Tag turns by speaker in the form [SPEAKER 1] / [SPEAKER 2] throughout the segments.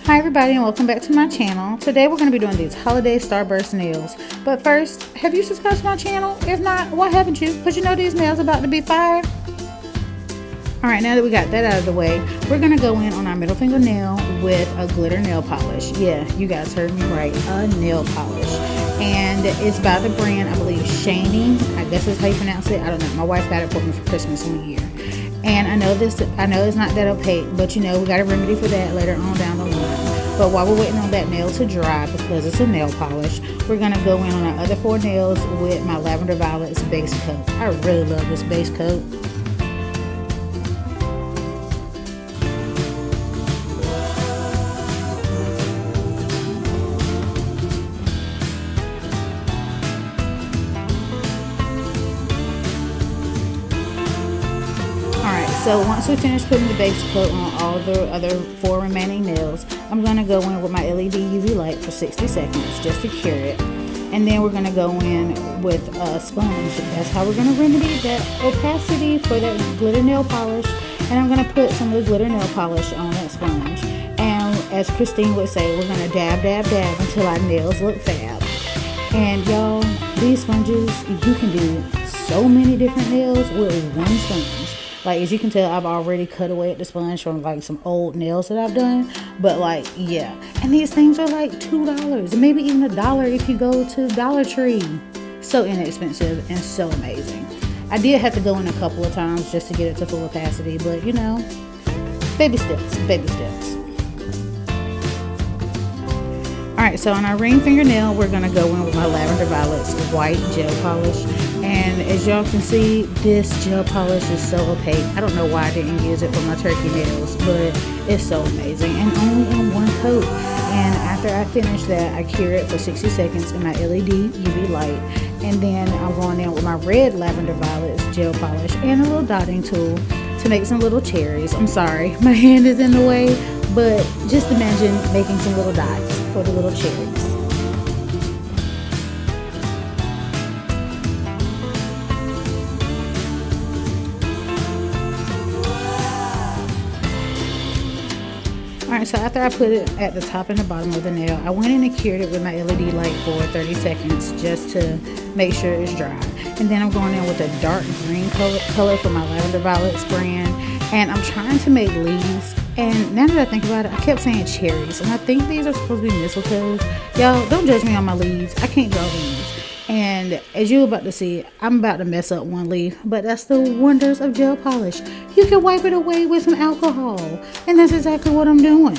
[SPEAKER 1] Hi everybody and welcome back to my channel. Today we're going to be doing these holiday Starburst nails. But first, have you subscribed to my channel? If not, why haven't you? Because you know these nails are about to be fire. Alright, now that we got that out of the way, we're going to go in on our middle finger nail with a glitter nail polish. Yeah, you guys heard me right, a nail polish. And it's by the brand, I believe, Shiny. I guess that's how you pronounce it. I don't know. My wife got it for me for Christmas one year. And I know it's not that opaque, but you know, we got a remedy for that later on down the line. But while we're waiting on that nail to dry, because it's a nail polish, we're going to go in on our other 4 nails with my Lavender Violets base coat. I really love this base coat. So once we finish putting the base coat on all the other 4 remaining nails, I'm going to go in with my LED UV light for 60 seconds just to cure it. And then we're going to go in with a sponge. That's how we're going to remedy that opacity for that glitter nail polish. And I'm going to put some of the glitter nail polish on that sponge. And as Christine would say, we're going to dab, dab, dab until our nails look fab. And y'all, these sponges, you can do so many different nails with one sponge. Like, as you can tell, I've already cut away at the sponge from like some old nails that I've done. But like, yeah. And these things are like $2, maybe even $1 if you go to Dollar Tree. So inexpensive and so amazing. I did have to go in a couple of times just to get it to full opacity, but you know, baby steps, baby steps. Alright, so on our ring fingernail, we're going to go in with my Lavender Violets white gel polish. And as y'all can see, this gel polish is so opaque. I don't know why I didn't use it for my turkey nails, but it's so amazing. And only in one coat. And after I finish that, I cure it for 60 seconds in my LED UV light. And then I'm going in with my red Lavender Violets gel polish and a little dotting tool to make some little cherries. I'm sorry, my hand is in the way, but just imagine making some little dots for the little cherries. Alright, so after I put it at the top and the bottom of the nail, I went in and cured it with my LED light for 30 seconds just to make sure it's dry. And then I'm going in with a dark green color for my Lavender Violets brand. And I'm trying to make leaves. And now that I think about it, I kept saying cherries. And I think these are supposed to be mistletoes. Y'all, don't judge me on my leaves. I can't draw leaves. And as you're about to see, I'm about to mess up one leaf. But that's the wonders of gel polish. You can wipe it away with some alcohol. And that's exactly what I'm doing.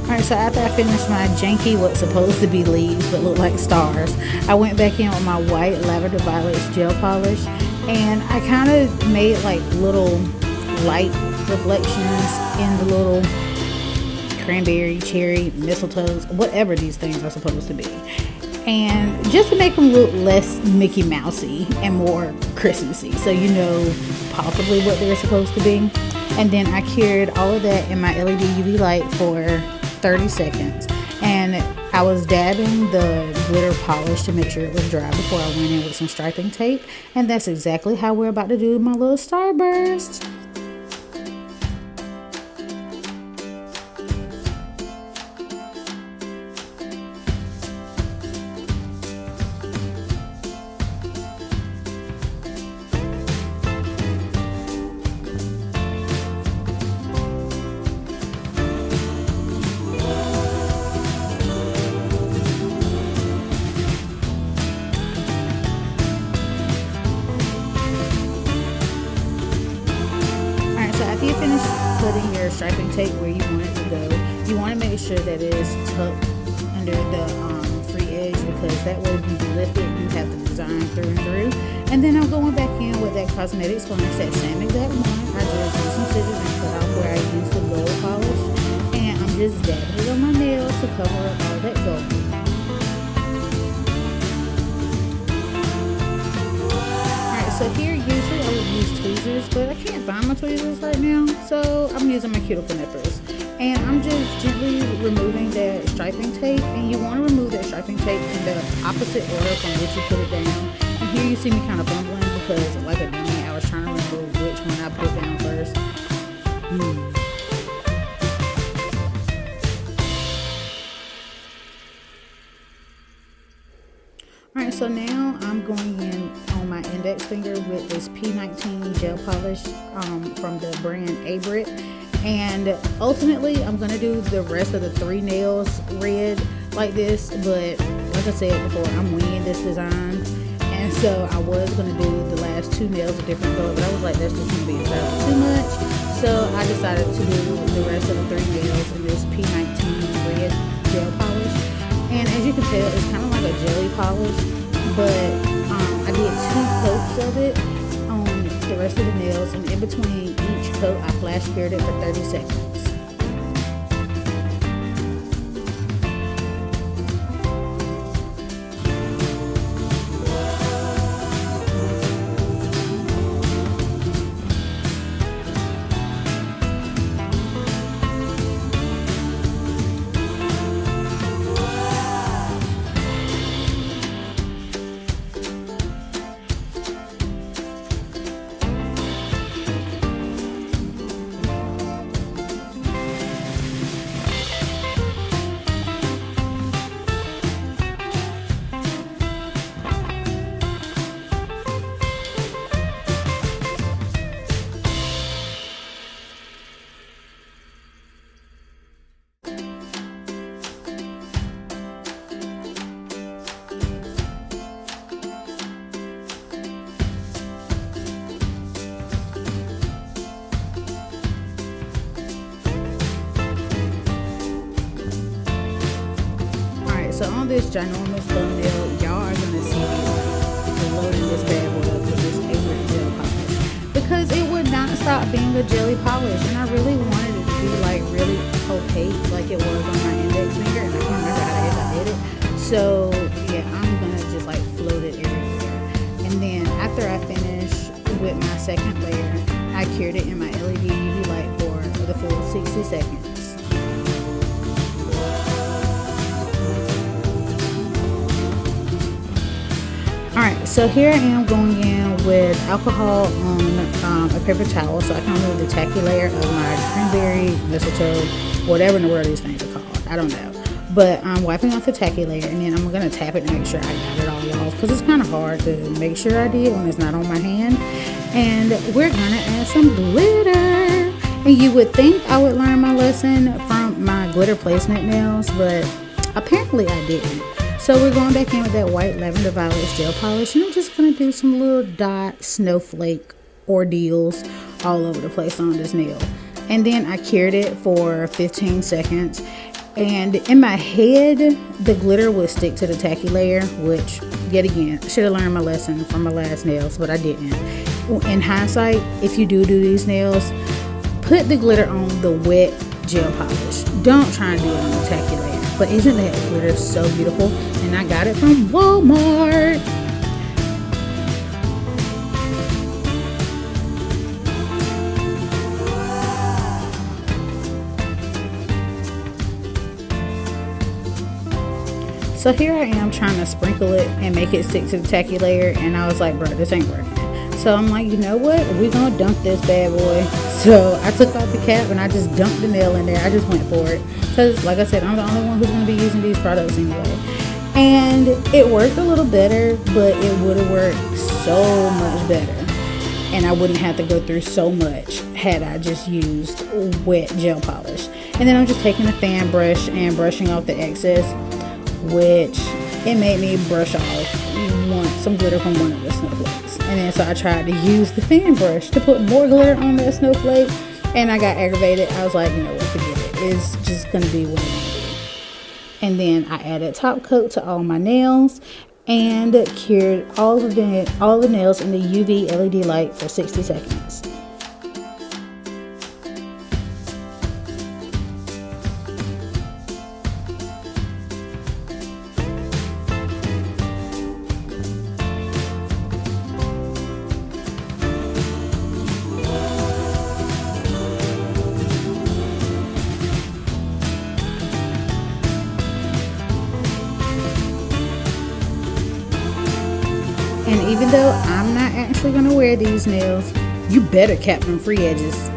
[SPEAKER 1] Alright, so after I finished my janky, what's supposed to be leaves but look like stars, I went back in with my white Lavender Violets gel polish, and I kind of made like little light reflections in the little cranberry, cherry, mistletoes, whatever these things are supposed to be. And just to make them look less Mickey Mousey and more Christmassy, so you know possibly what they're supposed to be. And then I cured all of that in my LED UV light for 30 seconds. And I was dabbing the glitter polish to make sure it was dry before I went in with some striping tape. And that's exactly how we're about to do my little Starburst. After you finish putting your striping tape where you want it to go, you want to make sure that it is tucked under the free edge, because that way when you lift it, you have the design through and through. And then I'm going back in with that cosmetic sponge, that same exact one. I just used some scissors and cut off where I used the gold polish. And I'm just dabbing it on my nail to cover up all that gold. Alright, so here usually I would use tweezers, but I can't find my tweezers right now. So I'm using my cuticle nippers. And I'm just gently removing that striping tape. And you want to remove that striping tape in the opposite order from which you put it down. And here you see me kind of fumbling because, like a dummy, I was trying to remember which one I put down first. Alright, so now I'm going in on my index finger with this P19 gel polish from the brand Abrit. And ultimately, I'm going to do the rest of the 3 nails red like this. But like I said before, I'm winging this design. And so I was going to do the last 2 nails a different color. But I was like, that's just going to be entirely too much. So I decided to do the rest of the 3 nails in this P19 red gel polish. And as you can tell, it's kind of like a jelly polish. But I did 2 coats of it on the rest of the nails. And in between each coat, I flash cured it for 30 seconds. So on this ginormous thumbnail, y'all are going to see me loading this bad boy up with this Abrit gel polish. Because it would not stop being a jelly polish. And I really wanted it to be like really opaque like it was on my index finger. And I can't remember how the heck I did it. So yeah, I'm going to just like float it everywhere. And then after I finish with my second layer, I cured it in my LED UV light for the full 60 seconds. Alright, so here I am going in with alcohol on a paper towel so I can remove the tacky layer of my cranberry, mistletoe, whatever in the world these things are called. I don't know. But I'm wiping off the tacky layer and then I'm going to tap it to make sure I got it all off because it's kind of hard to make sure I did when it's not on my hand. And we're going to add some glitter. And you would think I would learn my lesson from my glitter placement nails, but apparently I didn't. So we're going back in with that white lavender violet gel polish, and I'm just going to do some little dot snowflake ordeals all over the place on this nail. And then I cured it for 15 seconds. And in my head, the glitter would stick to the tacky layer, which, yet again, I should have learned my lesson from my last nails, but I didn't. In hindsight, if you do these nails, put the glitter on the wet gel polish. Don't try and do it on the tacky layer. But isn't that glitter so beautiful? And I got it from Walmart. So here I am trying to sprinkle it and make it stick to the tacky layer. And I was like, bro, this ain't working. So I'm like, you know what? We're going to dunk this bad boy. So I took off the cap and I just dumped the nail in there. I just went for it. Because like I said, I'm the only one who's going to be using these products anyway. And it worked a little better, but it would have worked so much better. And I wouldn't have to go through so much had I just used wet gel polish. And then I'm just taking a fan brush and brushing off the excess, which it made me brush off some glitter from one of the snowflakes. And then so I tried to use the fan brush to put more glitter on that snowflake, and I got aggravated. I was like, you know what, forget it. It's just going to be what it is. And then I added top coat to all my nails. and cured all the nails in the UV LED light for 60 seconds. And even though I'm not actually going to wear these nails, you better cap them free edges.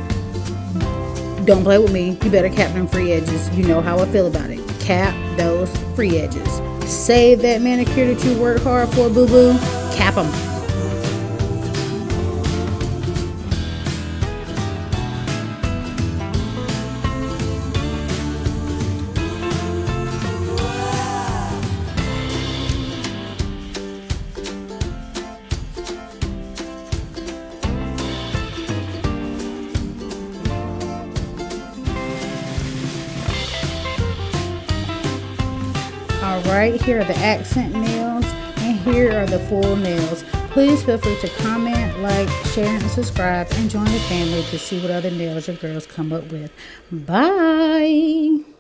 [SPEAKER 1] Don't play with me. You better cap them free edges. You know how I feel about it. Cap those free edges. Save that manicure that you work hard for, boo-boo. Cap them. Alright, here are the accent nails, and here are the full nails. Please feel free to comment, like, share, and subscribe, and join the family to see what other nails your girls come up with. Bye!